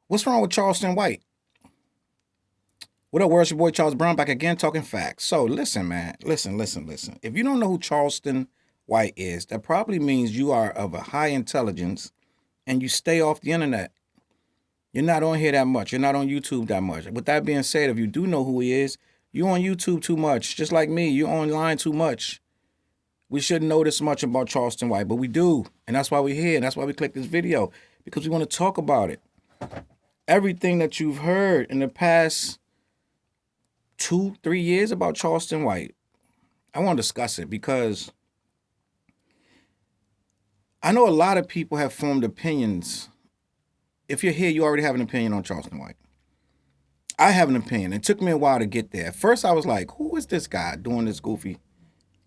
What's wrong with Charleston White? What up, world? It's your boy Charles Brown back again talking facts. So listen, man. Listen. If you don't know who Charleston White is, that probably means you are of a high intelligence and you stay off the internet. You're not on here that much. You're not on YouTube that much. With that being said, if you do know who he is, you're on YouTube too much. Just like me, you're online too much. We shouldn't know this much about Charleston White, but we do. And that's why we're here. And that's why we clicked this video. Because we want to talk about it. Everything that you've heard in the past 2, 3 years about Charleston White, I want to discuss it because I know a lot of people have formed opinions. If you're here, you already have an opinion on Charleston White. I have an opinion. It took me a while to get there. At first, I was like, who is this guy doing this goofy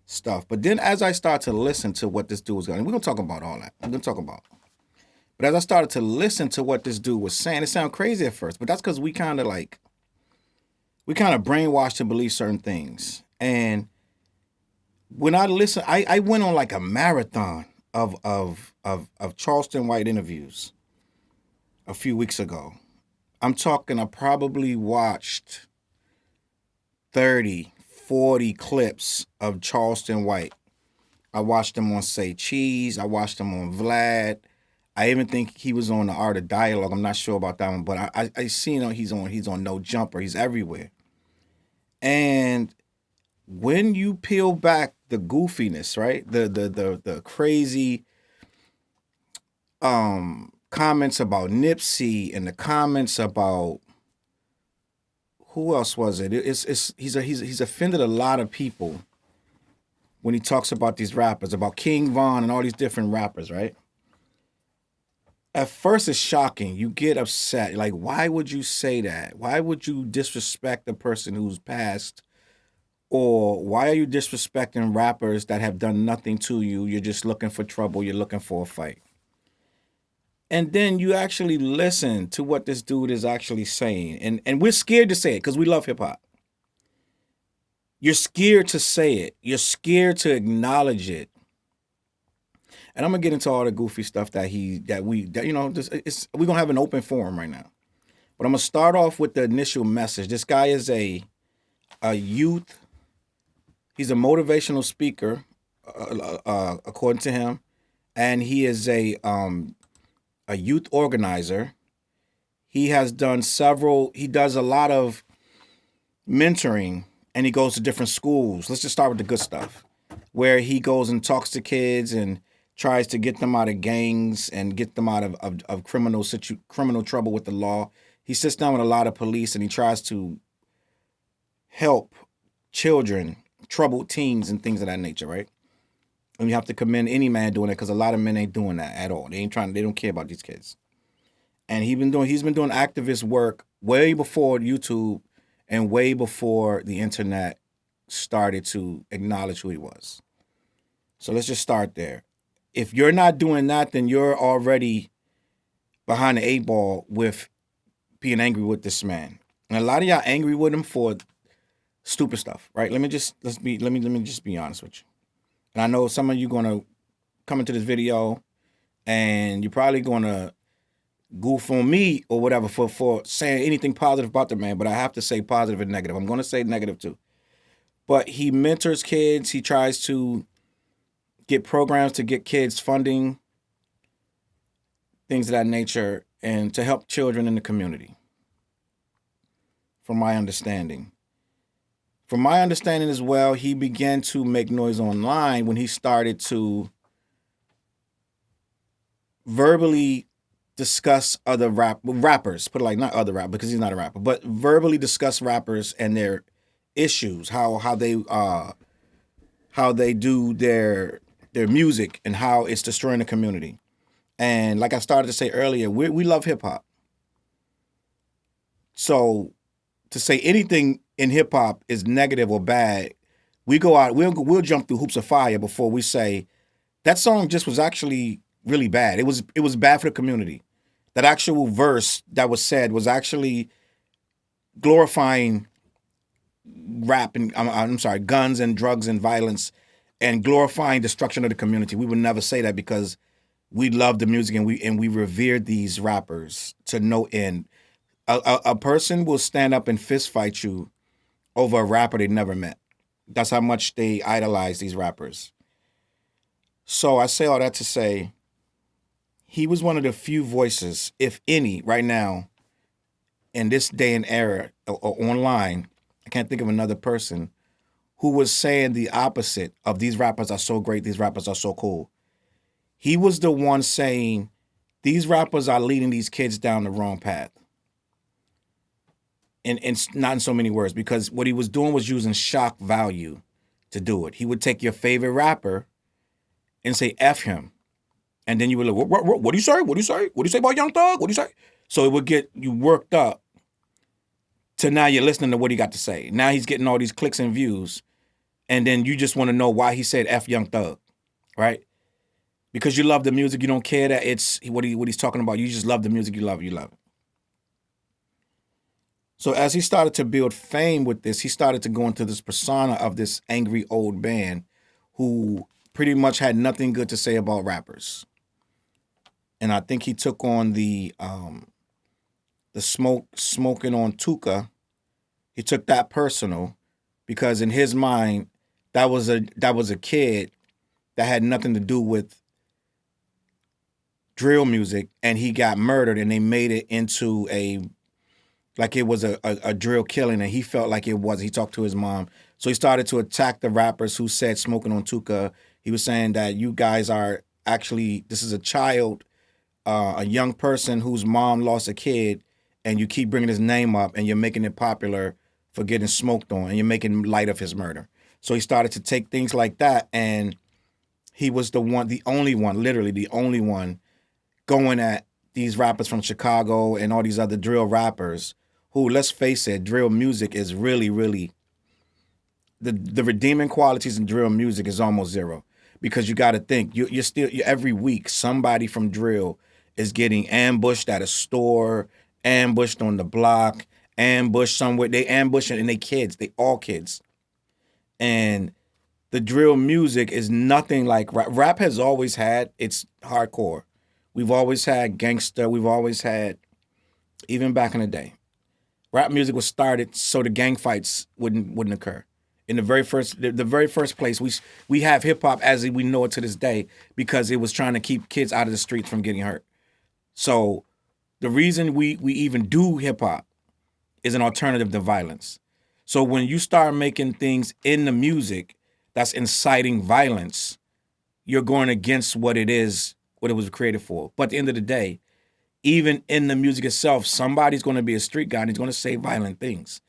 stuff? But then as I start to listen to what this dude was going, we're going to talk about all that. We're going to talk about it. But as I started to listen to what this dude was saying, it sounded crazy at first, but that's because we kind of brainwashed to believe certain things. And when I listen, I went on like a marathon of Charleston White interviews a few weeks ago. I'm talking, I probably watched 30, 40 clips of Charleston White. I watched him on Say Cheese. I watched him on Vlad. I even think he was on the Art of Dialogue. I'm not sure about that one, but I seen him. He's on No Jumper. He's everywhere. And when you peel back the goofiness, right? The crazy comments about Nipsey and the comments about who else was it? He's offended a lot of people when he talks about these rappers, about King Von and all these different rappers, right? At first it's shocking. You get upset. Like, why would you say that? Why would you disrespect the person who's passed? Or why are you disrespecting rappers that have done nothing to you? You're just looking for trouble. You're looking for a fight. And then you actually listen to what this dude is actually saying. And we're scared to say it because we love hip hop. You're scared to say it. You're scared to acknowledge it. And I'm gonna get into all the goofy stuff we're gonna have an open forum right now. But I'm gonna start off with the initial message. This guy is a youth. He's a motivational speaker, according to him, and he is a youth organizer. He has done several. He does a lot of mentoring, and he goes to different schools. Let's just start with the good stuff, where he goes and talks to kids and tries to get them out of gangs and get them out of criminal trouble with the law. He sits down with a lot of police and he tries to help children, troubled teens, and things of that nature, right? And you have to commend any man doing it because a lot of men ain't doing that at all. They ain't trying. They don't care about these kids. And he's been doing activist work way before YouTube and way before the internet started to acknowledge who he was. So let's just start there. If you're not doing that, then you're already behind the eight ball with being angry with this man. And a lot of y'all angry with him for stupid stuff, right? Let me just be honest with you. And I know some of you gonna come into this video and you're probably gonna goof on me or whatever for saying anything positive about the man, but I have to say positive and negative. I'm gonna say negative too. But he mentors kids, he tries to get programs to get kids funding, things of that nature, and to help children in the community, from my understanding. From my understanding as well, he began to make noise online when he started to verbally discuss other rappers, put it like not other rappers because he's not a rapper, but verbally discuss rappers and their issues, how they do their music and how it's destroying the community. And like I started to say earlier, we love hip hop. So to say anything in hip hop is negative or bad, we go out, we'll jump through hoops of fire before we say that song just was actually really bad. It was bad for the community. That actual verse that was said was actually glorifying rap and I'm sorry, guns and drugs and violence and glorifying destruction of the community. We would never say that because we love the music and we revere these rappers to no end. A person will stand up and fist fight you over a rapper they never met. That's how much they idolize these rappers. So I say all that to say he was one of the few voices, if any, right now in this day and era or online. I can't think of another person who was saying the opposite of these rappers are so great, these rappers are so cool. He was the one saying these rappers are leading these kids down the wrong path. And not in so many words, because what he was doing was using shock value to do it. He would take your favorite rapper and say F him. And then you would look, what do you say? What do you say? What do you say about Young Thug? What do you say? So it would get you worked up to now you're listening to what he got to say. Now he's getting all these clicks and views. And then you just want to know why he said F Young Thug, right? Because you love the music. You don't care that it's what he's talking about. You just love the music. You love it. You love it. So as he started to build fame with this, he started to go into this persona of this angry old man who pretty much had nothing good to say about rappers. And I think he took on the smoking on Tuka. He took that personal because in his mind, that was a kid that had nothing to do with drill music, and he got murdered, and they made it into like it was a drill killing, and he felt like it was. He talked to his mom. So he started to attack the rappers who said smoking on Tuka. He was saying that you guys are actually, this is a child, a young person whose mom lost a kid, and you keep bringing his name up, and you're making it popular for getting smoked on, and you're making light of his murder. So he started to take things like that, and he was the only one, literally the only one going at these rappers from Chicago and all these other drill rappers who, let's face it, drill music is really, really, the redeeming qualities in drill music is almost zero. Because you got to think, every week somebody from drill is getting ambushed at a store, ambushed on the block, ambushed somewhere. They ambush and they kids, they all kids. And the drill music is nothing like rap. Rap has always had its hardcore. We've always had gangster. We've always had, even back in the day, rap music was started so the gang fights wouldn't occur. In the very first place, we have hip hop as we know it to this day because it was trying to keep kids out of the streets from getting hurt. So the reason we even do hip hop is an alternative to violence. So when you start making things in the music that's inciting violence, you're going against what it was created for. But at the end of the day, even in the music itself, somebody's going to be a street guy and he's going to say violent things.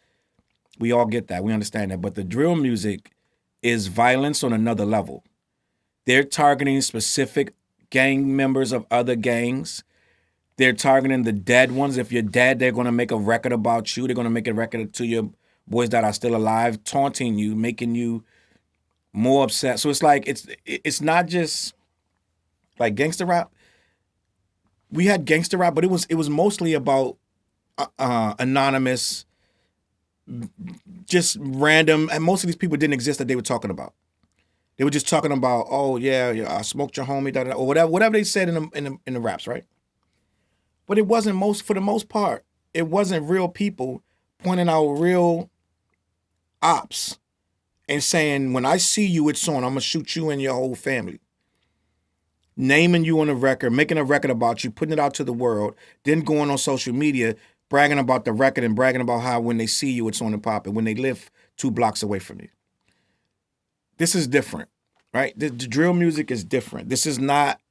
We all get that. We understand that. But the drill music is violence on another level. They're targeting specific gang members of other gangs. They're targeting the dead ones. If you're dead, they're going to make a record about you. They're going to make a record to your boys that are still alive, taunting you, making you more upset. So it's like it's not just like gangster rap. We had gangster rap, but it was mostly about anonymous, just random, and most of these people didn't exist that they were talking about. They were just talking about, oh yeah, I smoked your homie, da, da, da, or whatever they said in the raps, right? But it wasn't for the most part, it wasn't real people pointing out real ops and saying, when I see you, it's on. I'm gonna shoot you and your whole family. Naming you on a record, making a record about you, putting it out to the world, then going on social media, bragging about the record and bragging about how when they see you, it's on and popping, when they live 2 blocks away from you. This is different, right? The drill music is different. This is not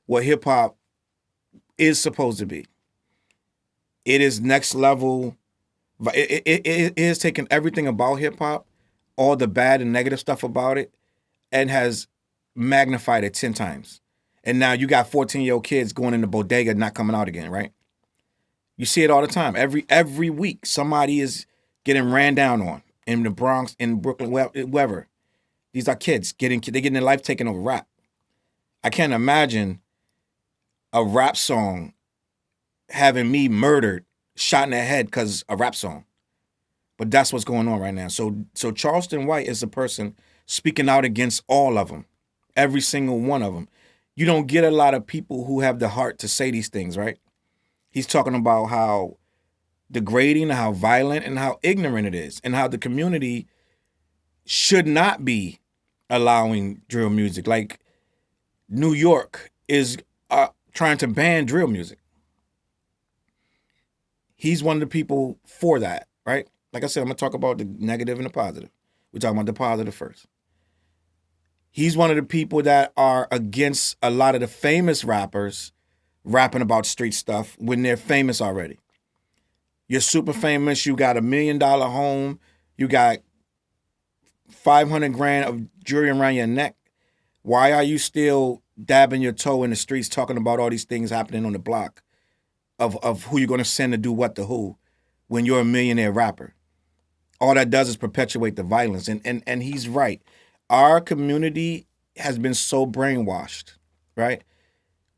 what hip hop is supposed to be. It is next level. It is taking everything about hip hop, all the bad and negative stuff about it, and has magnified it 10 times. And now you got 14-year-old kids going in the bodega not coming out again, right? You see it all the time. Every week, somebody is getting ran down on in the Bronx, in Brooklyn, wherever. These are kids they're getting their life taken over rap. I can't imagine a rap song having me murdered, shot in the head because a rap song. But that's what's going on right now. So Charleston White is the person speaking out against all of them, every single one of them. you don't get a lot of people who have the heart to say these things, right? He's talking about how degrading, how violent, and how ignorant it is, and how the community should not be allowing drill music. Like New York is trying to ban drill music. He's one of the people for that, right? Like I said, I'm going to talk about the negative and the positive. We're talking about the positive first. He's one of the people that are against a lot of the famous rappers rapping about street stuff when they're famous already. You're super famous. You got $1 million home. You got 500 grand of jewelry around your neck. Why are you still dabbing your toe in the streets talking about all these things happening on the block of who you're going to send to do what to who when you're a millionaire rapper? All that does is perpetuate the violence. And he's right. Our community has been so brainwashed, right?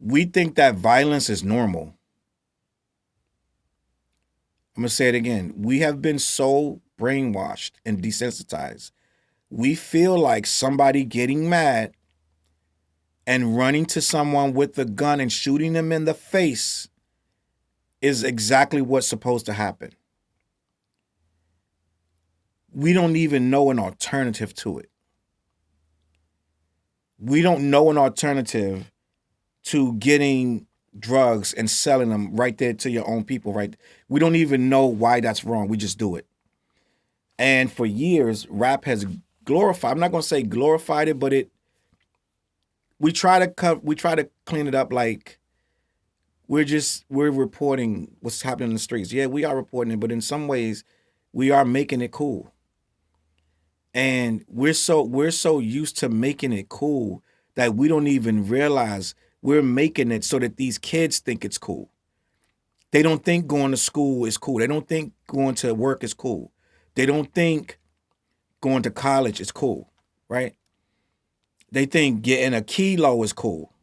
We think that violence is normal. I'm going to say it again. We have been so brainwashed and desensitized. We feel like somebody getting mad and running to someone with a gun and shooting them in the face is exactly what's supposed to happen. We don't even know an alternative to it. We don't know an alternative to getting drugs and selling them right there to your own people, right? We don't even know why that's wrong. We just do it. And for years, rap has glorified. I'm not going to say glorified it, but we try to clean it up like we're reporting what's happening in the streets. Yeah, we are reporting it, but in some ways we are making it cool. And we're so used to making it cool that we don't even realize we're making it so that these kids think it's cool. They don't think going to school is cool. They don't think going to work is cool. They don't think going to college is cool, right? They think getting a kilo is cool.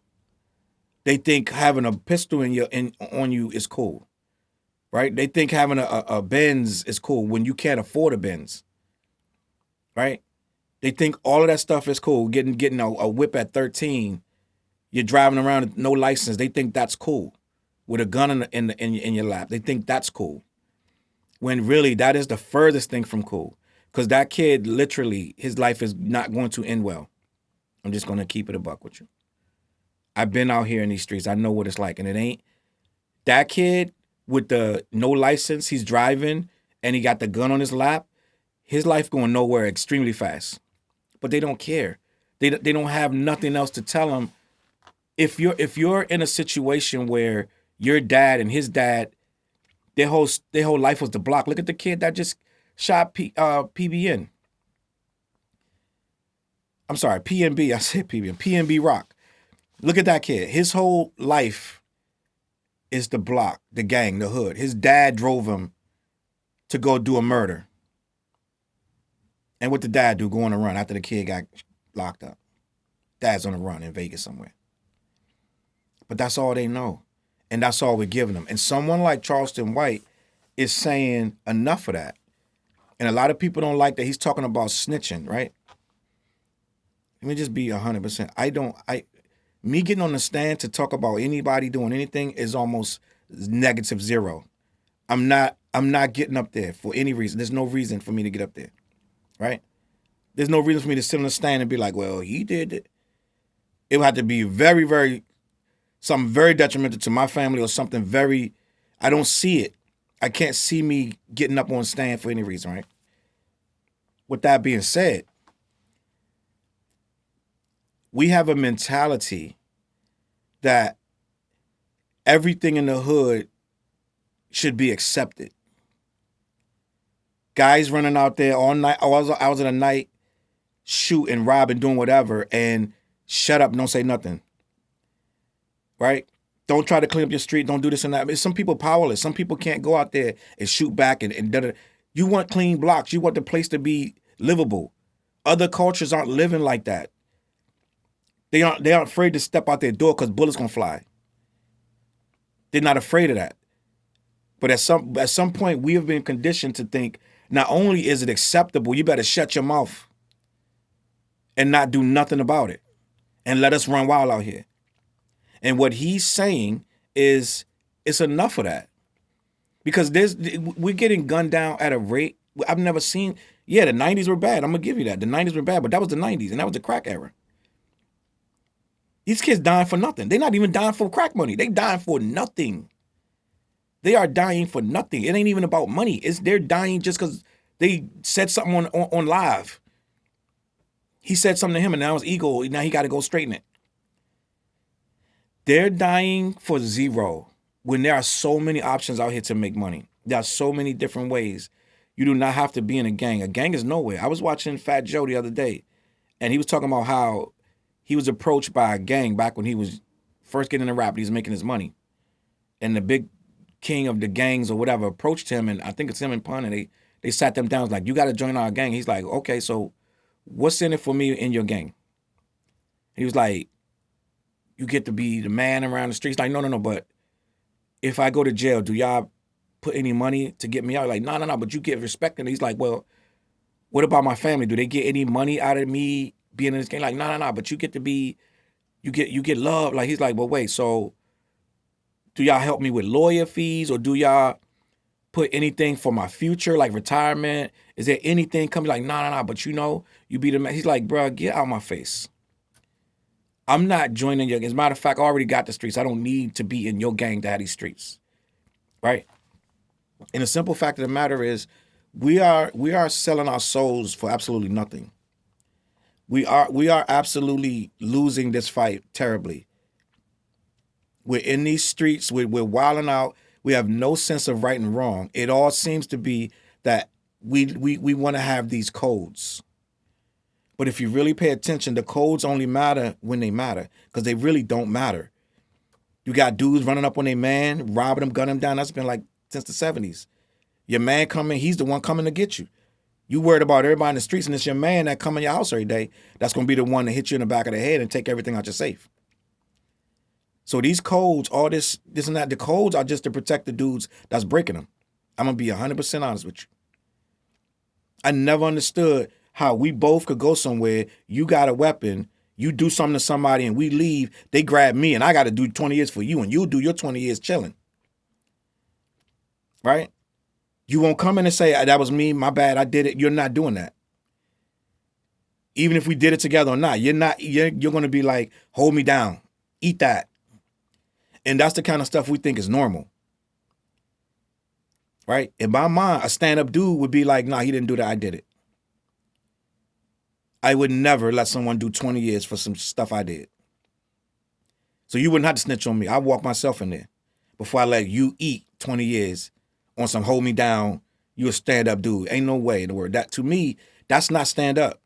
They think having a pistol on you is cool, right? They think having a Benz is cool when you can't afford a Benz, right? They think all of that stuff is cool. Getting a whip at 13, you're driving around with no license. They think that's cool, with a gun in your lap. They think that's cool, when really that is the furthest thing from cool. Because that kid, literally, his life is not going to end well. I'm just going to keep it a buck with you. I've been out here in these streets. I know what it's like. And it ain't that kid with the no license. He's driving and he got the gun on his lap. His life going nowhere extremely fast. But they don't care. They don't have nothing else to tell him. If you're in a situation where your dad and his dad, their whole life was the block. Look at the kid that just shot PBN. I'm sorry, PNB. I said PBN. PNB Rock. Look at that kid. His whole life is the block, the gang, the hood. His dad drove him to go do a murder. And what did dad do? Go on a run after the kid got locked up. Dad's on a run in Vegas somewhere. But that's all they know. And that's all we're giving them. And someone like Charleston White is saying enough of that. And a lot of people don't like that he's talking about snitching, right? Let me just be 100%. Me getting on the stand to talk about anybody doing anything is almost negative zero. I'm not getting up there for any reason. There's no reason for me to get up there, right? There's no reason for me to sit on the stand and be like, well, he did it. It would have to be very, very, something very detrimental to my family or something very, I don't see it. I can't see me getting up on stand for any reason, right? With that being said, we have a mentality that everything in the hood should be accepted. Guys running out there all night, hours of the night, shooting, robbing, doing whatever, and shut up, don't say nothing. Right? Don't try to clean up your street. Don't do this and that. I mean, some people powerless. Some people can't go out there and shoot back and da-da. You want clean blocks. You want the place to be livable. Other cultures aren't living like that. They aren't afraid to step out their door because bullets gonna fly. They're not afraid of that. But at some point, we have been conditioned to think not only is it acceptable, you better shut your mouth and not do nothing about it and let us run wild out here. And what he's saying is it's enough of that. Because we're getting gunned down at a rate I've never seen. Yeah, the 90s were bad. I'm going to give you that. The 90s were bad, but that was the 90s, and that was the crack era. These kids dying for nothing. They're not even dying for crack money. They dying for nothing. They are dying for nothing. It ain't even about money. They're dying just because they said something on live. He said something to him, and now his ego, now he got to go straighten it. They're dying for zero when there are so many options out here to make money. There are so many different ways. You do not have to be in a gang. A gang is nowhere. I was watching Fat Joe the other day, and he was talking about how he was approached by a gang back when he was first getting into rap. He was making his money. And the big king of the gangs or whatever approached him, and I think it's him and Pun, and they sat them down. It's like, you got to join our gang. He's like, okay, so what's in it for me in your gang? He was like, you get to be the man around the streets. Like, no, but if I go to jail, do y'all put any money to get me out? Like, no, but you get respect. And he's like, well, what about my family? Do they get any money out of me being in this game? Like, no, but you get to be, you get love. Like, he's like, well, wait, so do y'all help me with lawyer fees, or do y'all put anything for my future, like retirement? Is there anything coming? Like, no, but you be the man. He's like, bro, get out my face. I'm not joining your gang. As a matter of fact, I already got the streets. I don't need to be in your gang to have these streets, right? And the simple fact of the matter is, we are selling our souls for absolutely nothing. We are absolutely losing this fight terribly. We're in these streets. We're wilding out. We have no sense of right and wrong. It all seems to be that we want to have these codes. But if you really pay attention, the codes only matter when they matter, because they really don't matter. You got dudes running up on their man, robbing them, gunning them down. That's been like since the 70s. Your man coming, he's the one coming to get you. You worried about everybody in the streets, and it's your man that come in your house every day that's going to be the one to hit you in the back of the head and take everything out your safe. So these codes, all this and that, the codes are just to protect the dudes that's breaking them. I'm going to be 100% honest with you. I never understood how we both could go somewhere, you got a weapon, you do something to somebody, and we leave, they grab me, and I got to do 20 years for you, and you do your 20 years chilling. Right? You won't come in and say, that was me, my bad, I did it. You're not doing that. Even if we did it together or not, you're going to be like, hold me down, eat that. And that's the kind of stuff we think is normal. Right? In my mind, a stand-up dude would be like, nah, he didn't do that, I did it. I would never let someone do 20 years for some stuff I did. So you wouldn't have to snitch on me. I'd walk myself in there before I let you eat 20 years on some hold me down, you a stand-up dude. Ain't no way in the world. That, to me, that's not stand-up.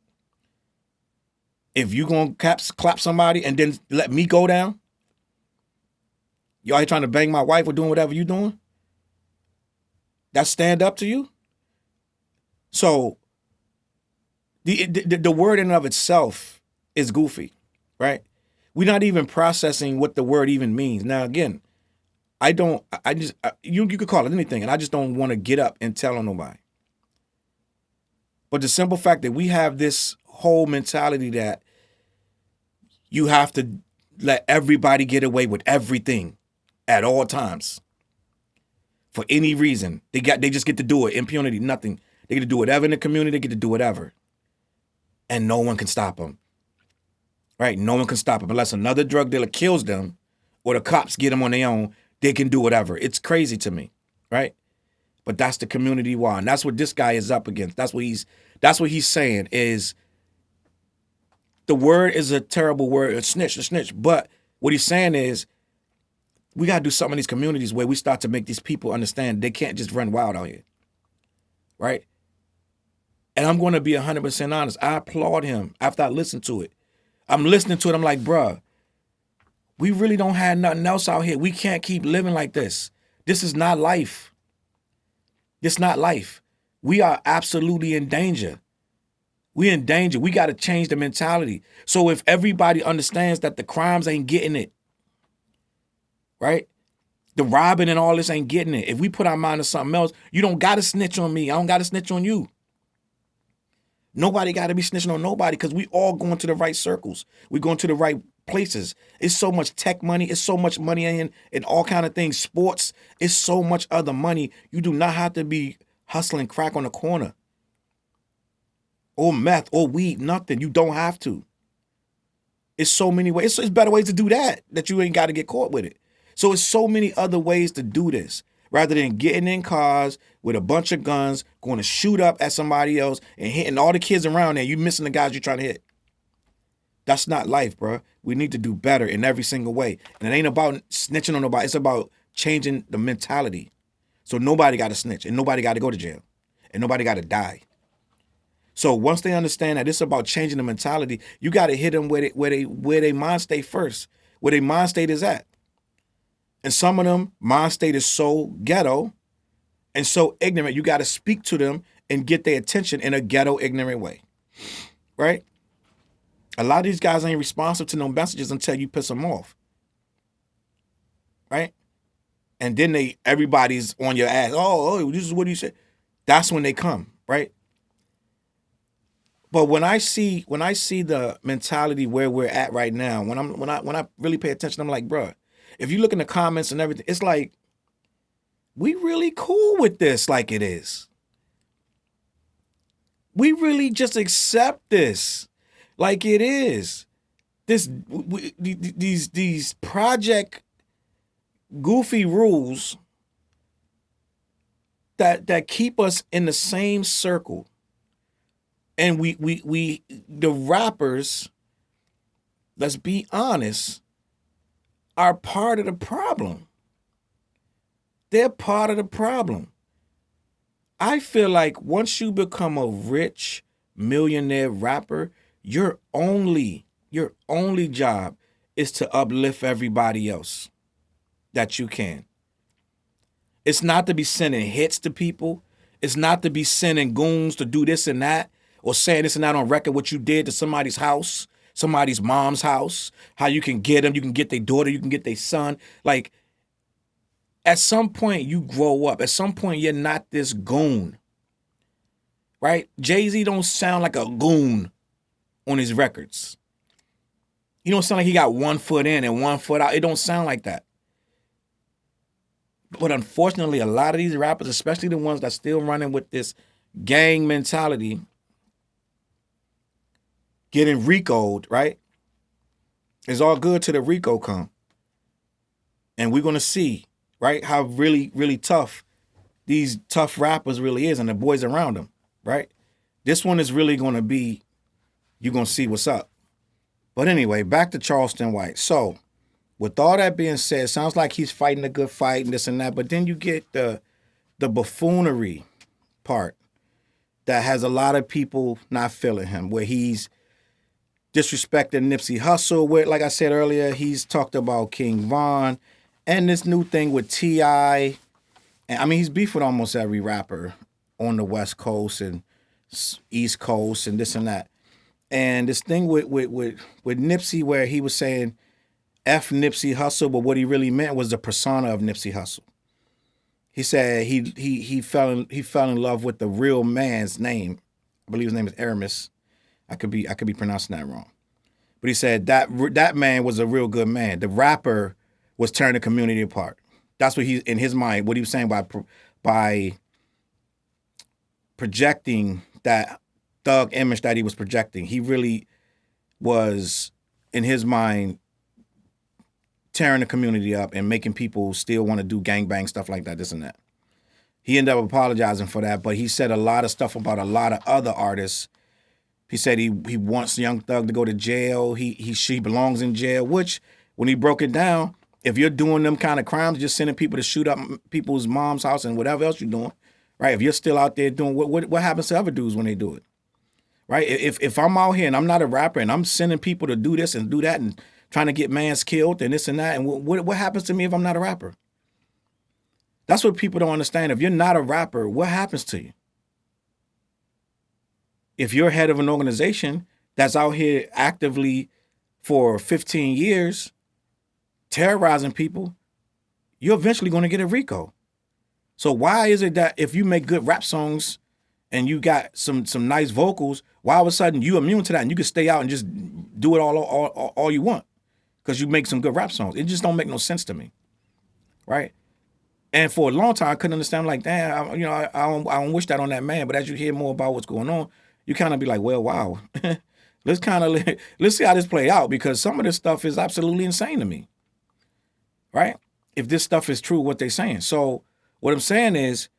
If you gonna clap somebody and then let me go down, you out here trying to bang my wife or doing whatever you doing, that's stand-up to you? So the word in and of itself is goofy, right? We're not even processing what the word even means. Now, again, you could call it anything, and I just don't want to get up and tell on nobody. But the simple fact that we have this whole mentality that you have to let everybody get away with everything at all times for any reason. They just get to do it. Impunity, nothing. They get to do whatever in the community. They get to do whatever. And no one can stop them. Right? No one can stop them. Unless another drug dealer kills them or the cops get them on their own, they can do whatever. It's crazy to me. Right? But that's the community war. And that's what this guy is up against. That's what he's saying is the word is a terrible word, a snitch. But what he's saying is we got to do something in these communities where we start to make these people understand they can't just run wild out here. Right? And I'm going to be 100% honest. I applaud him after I listened to it. I'm listening to it. I'm like, bruh, we really don't have nothing else out here. We can't keep living like this. This is not life. This is not life. We are absolutely in danger. We're in danger. We got to change the mentality. So if everybody understands that the crimes ain't getting it, right? The robbing and all this ain't getting it. If we put our mind to something else, you don't got to snitch on me. I don't got to snitch on you. Nobody got to be snitching on nobody because we all going to the right circles. We going to the right places. It's so much tech money. It's so much money in all kind of things. Sports. It's so much other money. You do not have to be hustling crack on the corner or meth or weed. Nothing. You don't have to. It's so many ways. It's better ways to do that you ain't got to get caught with it. So it's so many other ways to do this rather than getting in cars with a bunch of guns, going to shoot up at somebody else and hitting all the kids around there. You missing the guys you're trying to hit. That's not life, bro. We need to do better in every single way. And it ain't about snitching on nobody. It's about changing the mentality. So nobody got to snitch and nobody got to go to jail and nobody got to die. So once they understand that it's about changing the mentality, you got to hit them where they mind state first, where their mind state is at. And some of them mind state is so ghetto and so ignorant, you got to speak to them and get their attention in a ghetto, ignorant way, right? A lot of these guys ain't responsive to no messages until you piss them off, right? And then everybody's on your ass. Oh, this is what he said. That's when they come, right? But when I see the mentality where we're at right now, when I really pay attention, I'm like, bro, if you look in the comments and everything, it's like we really cool with this, like it is. We really just accept this, like it is. These project goofy rules that keep us in the same circle. And we the rappers, let's be honest, are part of the problem. They're part of the problem. I feel like once you become a rich millionaire rapper, your only job is to uplift everybody else that you can. It's not to be sending hits to people. It's not to be sending goons to do this and that, or saying this and that on record what you did to somebody's house, somebody's mom's house, how you can get them, you can get their daughter, you can get their son. Like, at some point you grow up. At some point you're not this goon, right? Jay-Z don't sound like a goon on his records. He don't sound like he got 1 foot in and 1 foot out. It don't sound like that. But unfortunately, a lot of these rappers, especially the ones that still running with this gang mentality, getting RICO'd, right? It's all good till the RICO come. And we're going to see, right, how really, really tough these tough rappers really is and the boys around them, right? This one is really going to be, you're going to see what's up. But anyway, back to Charleston White. So, with all that being said, sounds like he's fighting a good fight and this and that, but then you get the buffoonery part that has a lot of people not feeling him, where he's disrespecting Nipsey Hussle, where, like I said earlier, he's talked about King Von, and this new thing with T.I. And I mean, he's beef with almost every rapper on the West Coast and East Coast and this and that. And this thing with Nipsey, where he was saying F Nipsey Hussle, but what he really meant was the persona of Nipsey Hussle. He said he fell in love with the real man's name. I believe his name is Aramis. I could be pronouncing that wrong. But he said that man was a real good man. The rapper was tearing the community apart. That's what in his mind, what he was saying by projecting that thug image that he was projecting. He really was, in his mind, tearing the community up and making people still want to do gangbang stuff like that, this and that. He ended up apologizing for that, but he said a lot of stuff about a lot of other artists. He said he wants Young Thug to go to jail. She belongs in jail, which, when he broke it down, if you're doing them kind of crimes, just sending people to shoot up people's mom's house and whatever else you're doing, right? If you're still out there doing, what happens to other dudes when they do it, right? If I'm out here and I'm not a rapper and I'm sending people to do this and do that and trying to get mans killed and this and that, and what happens to me if I'm not a rapper? That's what people don't understand. If you're not a rapper, what happens to you? If you're head of an organization that's out here actively for 15 years, terrorizing people, you're eventually going to get a RICO. So why is it that if you make good rap songs and you got some nice vocals, why all of a sudden you immune to that and you can stay out and just do it all you want? because you make some good rap songs. It just don't make no sense to me, right? And for a long time, I couldn't understand. I'm like, damn, I don't wish that on that man. But as you hear more about what's going on, you kind of be like, well, wow. let's see how this play out, because some of this stuff is absolutely insane to me, right? If this stuff is true, what they're saying. So what I'm saying is,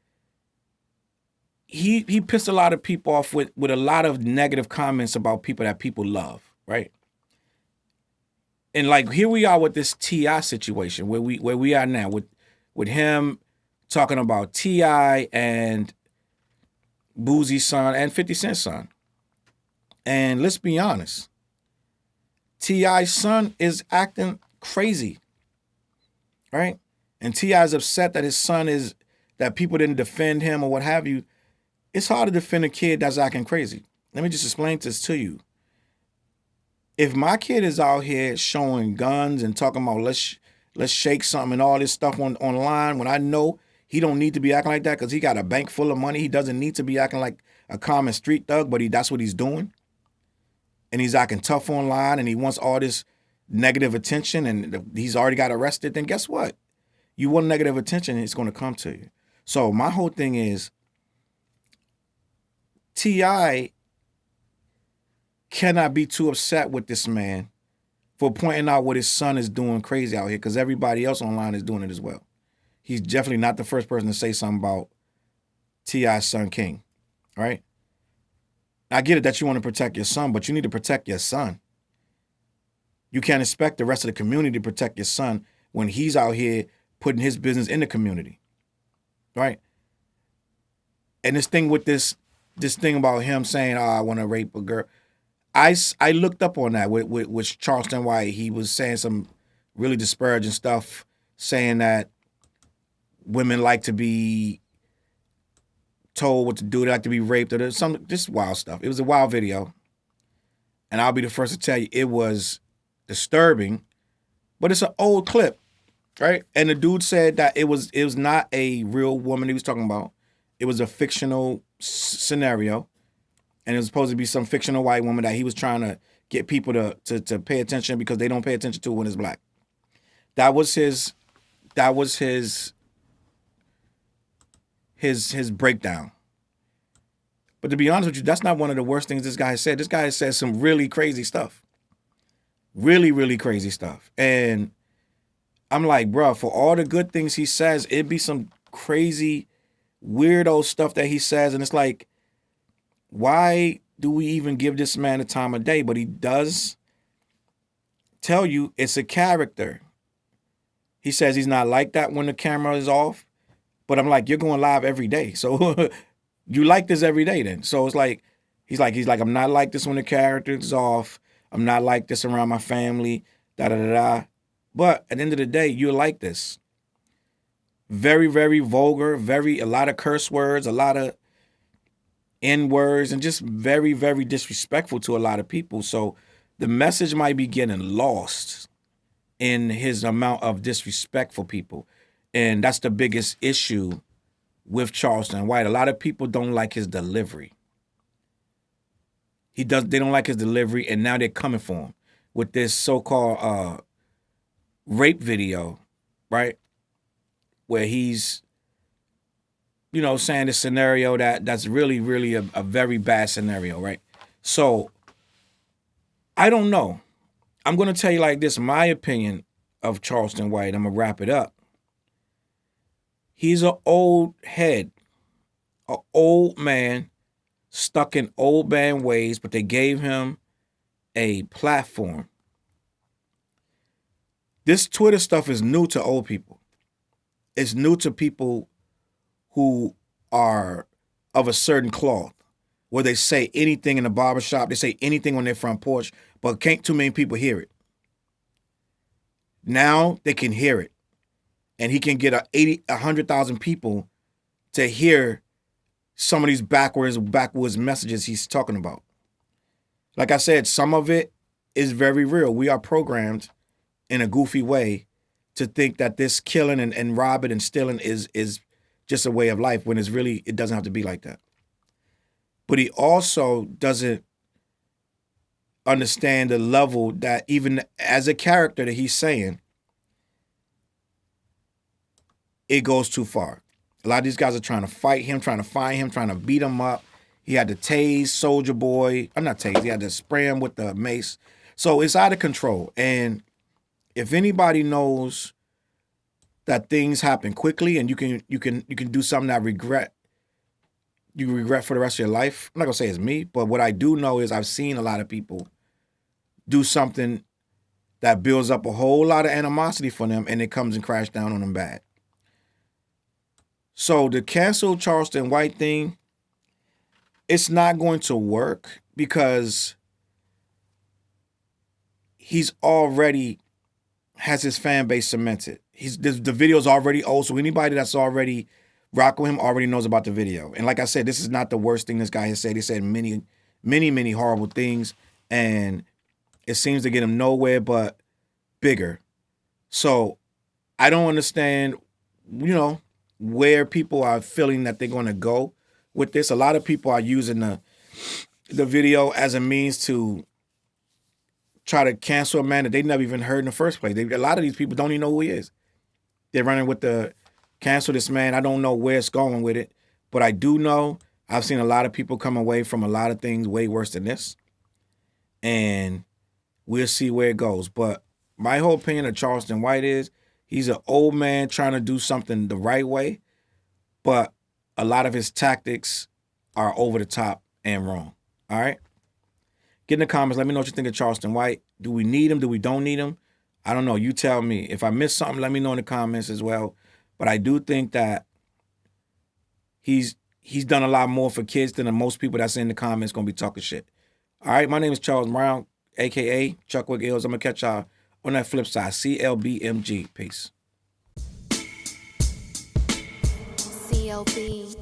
he pissed a lot of people off with a lot of negative comments about people that people love, right? And like, here we are with this T.I. situation where we are now with him talking about T.I. and Boozie's son and 50 Cent's son. And let's be honest, T.I.'s son is acting crazy, right? And T.I. is upset that his son that people didn't defend him or what have you. It's hard to defend a kid that's acting crazy. Let me just explain this to you. If my kid is out here showing guns and talking about let's shake something and all this stuff online, when I know he don't need to be acting like that because he got a bank full of money, he doesn't need to be acting like a common street thug, but that's what he's doing. And he's acting tough online and he wants all this negative attention and he's already got arrested, then guess what? You want negative attention, it's going to come to you. So my whole thing is, T.I. cannot be too upset with this man for pointing out what his son is doing crazy out here, because everybody else online is doing it as well. He's definitely not the first person to say something about T.I.'s son King, right? I get it that you want to protect your son, but you need to protect your son. You can't expect the rest of the community to protect your son when he's out here putting his business in the community, right? And this thing with this thing about him saying, I want to rape a girl. I looked up on that with Charleston White. He was saying some really disparaging stuff, saying that women like to be told what to do, they like to be raped, or some just wild stuff. It was a wild video. And I'll be the first to tell you it was disturbing, but it's an old clip, right? And the dude said that it was not a real woman he was talking about. It was a fictional scenario, and it was supposed to be some fictional white woman that he was trying to get people to pay attention because they don't pay attention to when it's black. That was his breakdown. But to be honest with you, that's not one of the worst things this guy has said. This guy has said some really crazy stuff. Really, really crazy stuff. And I'm like, bro, for all the good things he says, it'd be some crazy weirdo stuff that he says, and it's like, why do we even give this man the time of day? But he does tell you it's a character. He says he's not like that when the camera is off, but I'm like, you're going live every day, so you like this every day then. So it's like, he's like, I'm not like this when the character is off. I'm not like this around my family, da-da-da-da. But at the end of the day, you're like this. Very, very vulgar, a lot of curse words, a lot of N-words, and just very, very disrespectful to a lot of people. So the message might be getting lost in his amount of disrespect for people. And that's the biggest issue with Charleston White. A lot of people don't like his delivery. They don't like his delivery, and now they're coming for him with this so-called rape video, right? Where he's, saying this scenario that's really, really a very bad scenario, right? So, I don't know. I'm going to tell you like this, my opinion of Charleston White. I'm going to wrap it up. He's an old head, an old man stuck in old man ways, but they gave him a platform. This Twitter stuff is new to old people. It's new to people who are of a certain cloth, where they say anything in the barbershop, they say anything on their front porch, but can't too many people hear it. Now they can hear it. And he can get 100,000 people to hear some of these backwards messages he's talking about. Like I said, some of it is very real. We are programmed in a goofy way to think that this killing and robbing and stealing is just a way of life, when it doesn't have to be like that. But he also doesn't understand the level that even as a character that he's saying, it goes too far. A lot of these guys are trying to fight him, trying to find him, trying to beat him up. He had to tase Soldier Boy. I'm not tase. He had to spray him with the mace. So it's out of control. And if anybody knows that things happen quickly and you can do something that you regret for the rest of your life. I'm not gonna say it's me, but what I do know is I've seen a lot of people do something that builds up a whole lot of animosity for them and it comes and crash down on them bad. So the cancel Charleston White thing, it's not going to work because he's already has his fan base cemented. The video's already old, so anybody that's already rocking with him already knows about the video. And like I said, this is not the worst thing this guy has said. He said many, many, many horrible things, and it seems to get him nowhere but bigger. So I don't understand, where people are feeling that they're going to go with this. A lot of people are using the video as a means to try to cancel a man that they never even heard in the first place. A lot of these people don't even know who he is. They're running with the cancel this man. I don't know where it's going with it, but I do know I've seen a lot of people come away from a lot of things way worse than this, and we'll see where it goes. But my whole opinion of Charleston White is he's an old man trying to do something the right way, but a lot of his tactics are over the top and wrong. All right? Get in the comments. Let me know what you think of Charleston White. Do we need him? Do we don't need him? I don't know. You tell me. If I missed something, let me know in the comments as well. But I do think that he's done a lot more for kids than most people that's in the comments going to be talking shit. All right? My name is Charles Brown, a.k.a. Chuckwick Ills. I'm going to catch y'all on that flip side. CLBMG. Peace. CLB.